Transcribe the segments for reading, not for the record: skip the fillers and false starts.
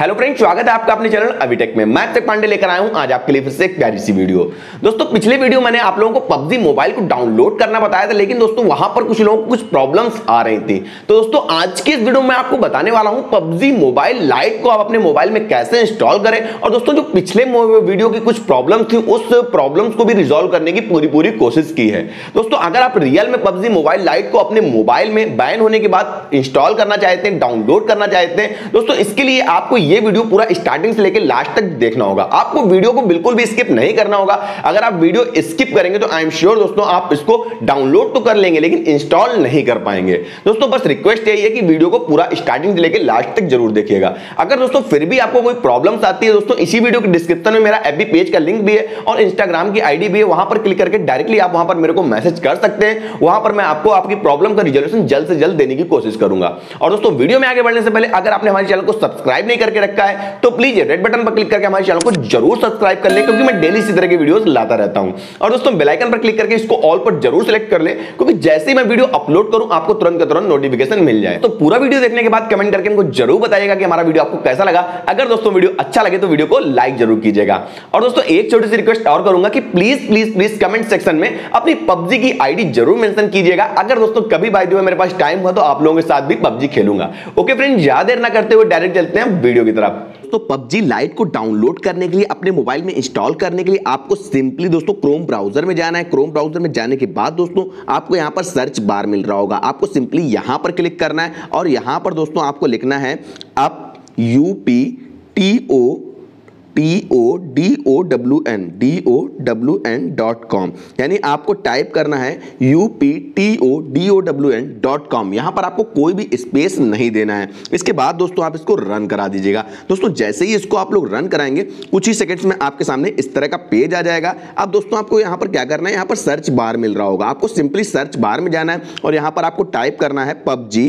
Hello friends, स्वागत है आपका अपने चैनल अभिटेक में। मैं अभिषेक पांडे लेकर आया हूं आज आपके लिए फिर से एक प्यारी सी वीडियो। दोस्तों, पिछले वीडियो मैंने आप लोगों को PubG मोबाइल को डाउनलोड करना बताया था, लेकिन दोस्तों वहां पर कुछ लोगों को कुछ प्रॉब्लम्स आ रही थी। तो दोस्तों आज की इस वीडियो में आपको बताने वाला हूं PubG मोबाइल लाइट को आप अपने मोबाइल में कैसे इंस्टॉल करें। और दोस्तों जो पिछले वीडियो की कुछ प्रॉब्लम थी, उस प्रॉब्लम्स को भी रिजॉल्व करने की पूरी कोशिश की है। दोस्तों अगर आप रियल में PubG मोबाइल लाइट को अपने मोबाइल में बैन होने के बाद इंस्टॉल करना चाहते हैं, डाउनलोड करना चाहते हैं, दोस्तों इसके लिए आपको ये वीडियो पूरा स्टार्टिंग से लेकर लास्ट तक देखना होगा। आपको वीडियो को बिल्कुल भी स्किप नहीं करना होगा। अगर आप वीडियो स्किप करेंगे तो आई एम श्योर दोस्तों आप इसको डाउनलोड तो कर लेंगे लेकिन इंस्टॉल नहीं कर पाएंगे। दोस्तों बस रिक्वेस्ट यही है कि वीडियो को पूरा स्टार्टिंग से लेकर लास्ट तक जरूर देखिएगा। अगर दोस्तों फिर भी आपको कोई प्रॉब्लम्स आती है, दोस्तों इसी वीडियो के डिस्क्रिप्शन में मेरा एफबी पेज का लिंक भी है और इंस्टाग्राम की आईडी भी है। वहां पर क्लिक करके डायरेक्टली आप वहां पर मेरे को मैसेज कर सकते हैं। वहां पर मैं आपको आपकी प्रॉब्लम का रिजोल्यूशन जल्द से जल्द देने की कोशिश करूंगा। और दोस्तों वीडियो में आगे बढ़ने से पहले अगर आपने हमारे चैनल को सब्सक्राइब नहीं करके रखा है तो प्लीज रेड बटन पर क्लिक करके हमारे चैनल को जरूर सब्सक्राइब कर ले, क्योंकि मैं डेली इसी तरह की वीडियोस लाता रहता हूं। और दोस्तों बेल आइकन पर क्लिक करके इसको ऑल पर जरूर सिलेक्ट कर ले, क्योंकि जैसे ही मैं वीडियो अपलोड करूं आपको तुरंत का तुरंत नोटिफिकेशन मिल जाए। तो पूरा वीडियो देखने के बाद कमेंट करके हमको जरूर बताइएगा कि हमारा वीडियो आपको कैसा लगा। अगर दोस्तों वीडियो अच्छा लगे तो वीडियो को लाइक जरूर कीजिएगा। और दोस्तों एक छोटी सी रिक्वेस्ट और करूंगा कि प्लीज कमेंट सेक्शन में अपनी PubG की आईडी जरूर मेंशन कीजिएगा। अगर दोस्तों कभी बाय द वे मेरे पास टाइम हुआ तो आप लोगों के साथ भी PubG खेलूंगा। ओके फ्रेंड, ज्यादा देर ना करते हुए डायरेक्ट चलते हैं वीडियो की तरफ। तो PubG लाइट को डाउनलोड करने के लिए, अपने मोबाइल में इंस्टॉल करने के लिए आपको सिंपली दोस्तों क्रोम ब्राउजर में जाना है। क्रोम ब्राउजर में जाने के बाद दोस्तों आपको यहां पर सर्च बार मिल रहा होगा। आपको सिंपली यहां पर क्लिक करना है और यहां पर दोस्तों आपको लिखना है अप UPTODOWN.com, यानी आपको टाइप करना है UPTODOWN.com। यहां पर आपको कोई भी स्पेस नहीं देना है। इसके बाद दोस्तों आप इसको रन करा दीजिएगा। दोस्तों जैसे ही इसको आप लोग रन कराएंगे कुछ ही सेकंड्स में आपके सामने इस तरह का पेज आ जाएगा। अब दोस्तों आपको यहां पर क्या करना है, यहां पर सर्च बार मिल रहा होगा, आपको सिंपली सर्च बार में जाना है और यहां पर आपको टाइप करना है PubG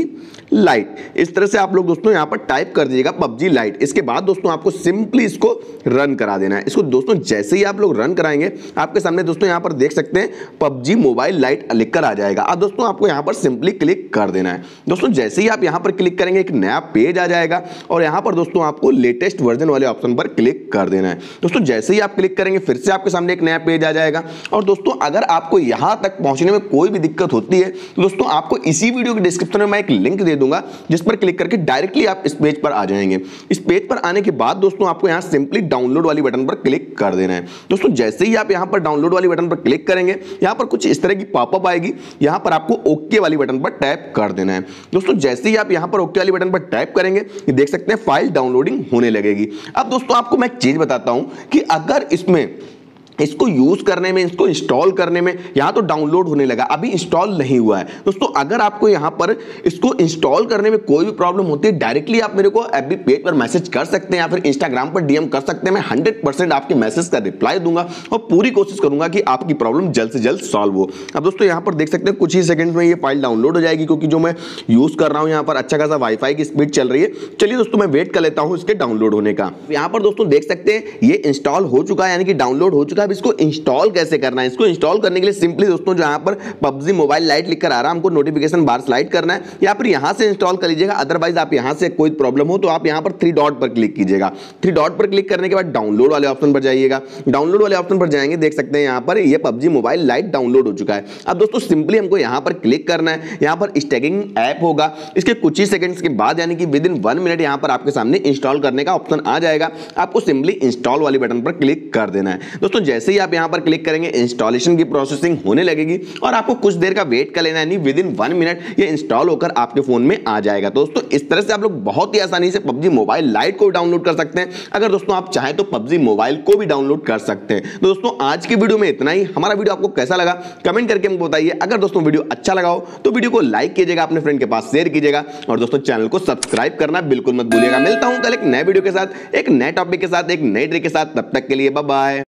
लाइट। इस तरह से आप लोग दोस्तों यहां पर टाइप कर दीजिएगा PubG लाइट। इसके बाद दोस्तों आपको सिंपली इसको रन करा देना है। इसको दोस्तों जैसे ही आप लोग रन कराएंगे आपके सामने दोस्तों यहां पर देख सकते हैं PubG मोबाइल लाइट लिखकर आ जाएगा। अब दोस्तों आपको यहां पर सिंपली क्लिक कर देना है। दोस्तों जैसे ही आप यहां पर क्लिक करेंगे एक नया पेज आ जाएगा और यहां पर दोस्तों आपको लेटेस्ट वर्जन वाले ऑप्शन पर क्लिक कर देना है। दोस्तों जैसे ही आप क्लिक करेंगे फिर से आपके सामने एक नया पेज आ जाएगा। और दोस्तों अगर आपको यहां तक पहुंचने में कोई भी दिक्कत होती है तो दोस्तों आपको इसी वीडियो के डिस्क्रिप्शन में मैं एक लिंक दे दूंगा, जिस पर क्लिक करके डायरेक्टली आप इस पेज पर आ जाएंगे। इस पेज पर आने के बाद दोस्तों आपको यहां सिंपली डाउनलोड वाली बटन पर क्लिक कर देना है। दोस्तों जैसे ही आप यहां पर डाउनलोड वाली बटन पर क्लिक करेंगे यहां पर कुछ इस तरह की पॉपअप आएगी। यहां पर आपको ओके वाली बटन पर टैप कर देना है। दोस्तों जैसे ही आप यहां पर ओके वाली बटन पर टैप करेंगे ये देख सकते हैं फाइल डाउनलोडिंग होने लगेगी। अब दोस्तों आपको मैं एक चीज बताता हूं कि अगर इसको यूज करने में, इसको इंस्टॉल करने में यहां तो डाउनलोड होने लगा, अभी इंस्टॉल नहीं हुआ है। दोस्तों अगर आपको यहां पर इसको इंस्टॉल करने में कोई भी प्रॉब्लम होती है डायरेक्टली आप मेरे को एफबी पेज पर मैसेज कर सकते हैं या फिर इंस्टाग्राम पर डीएम कर सकते हैं। मैं 100% आपके मैसेज का रिप्लाई दूंगा और पूरी कोशिश करूंगा कि आपकी प्रॉब्लम जल्द से जल्द सॉल्व हो। अब दोस्तों यहां पर देख सकते हैं कुछ ही सेकंड में ये फाइल डाउनलोड हो जाएगी, क्योंकि जो मैं यूज कर रहा हूं यहां पर अच्छा खासा वाईफाई की स्पीड चल रही है। चलिए दोस्तों मैं वेट कर लेता हूं इसके डाउनलोड होने का। यहां पर दोस्तों देख सकते हैं ये इंस्टॉल हो चुका है, यानी कि डाउनलोड हो चुका है। अब इसको इंस्टॉल कैसे करना है, इसको इंस्टॉल करने के लिए सिंपली दोस्तों जो यहां पर PubG मोबाइल लाइट लिखकर आ रहा है, हमको नोटिफिकेशन बार स्लाइड करना है, या फिर यहां से इंस्टॉल कर लीजिएगा। अदरवाइज आप यहां से कोई प्रॉब्लम हो तो आप यहां पर 3 डॉट पर क्लिक कीजिएगा। 3 डॉट पर क्लिक करने के बाद डाउनलोड वाले ऑप्शन पर जाइएगा। डाउनलोड वाले ऑप्शन पर जाएंगे, देख सकते हैं यहां पर ये PubG मोबाइल लाइट डाउनलोड हो चुका है। अब दोस्तों सिंपली हमको यहां पर क्लिक करना है। यहां पर स्टैगिंग ऐप होगा, इसके कुछ ही सेकंड्स के बाद यानी कि विद इन 1 मिनट यहां पर आपके सामने इंस्टॉल करने का ऑप्शन आ जाएगा। आपको सिंपली इंस्टॉल वाली बटन पर क्लिक कर देना है। दोस्तों जैसे ही आप यहां पर क्लिक करेंगे इंस्टॉलेशन की प्रोसेसिंग होने लगेगी और आपको कुछ देर का वेट कर लेना है, यानी विद इन 1 मिनट ये इंस्टॉल होकर आपके फोन में आ जाएगा। दोस्तों इस तरह से आप लोग बहुत ही आसानी से PubG मोबाइल लाइट को डाउनलोड कर सकते हैं। अगर दोस्तों आप चाहें तो PubG मोबाइल को भी डाउनलोड कर सकते हैं। तो दोस्तों आज की वीडियो में इतना ही। हमारा वीडियो आपको कैसा लगा कमेंट करके हमको बताइए। अगर दोस्तों वीडियो अच्छा लगा हो तो वीडियो को लाइक कीजिएगा, अपने फ्रेंड के पास शेयर कीजिएगा और दोस्तों चैनल को सब्सक्राइब करना बिल्कुल मत भूलिएगा। मिलता हूं कल एक नए वीडियो के साथ, एक नए टॉपिक के साथ, एक नई ट्रिक के साथ। तब तक के लिए बाय बाय।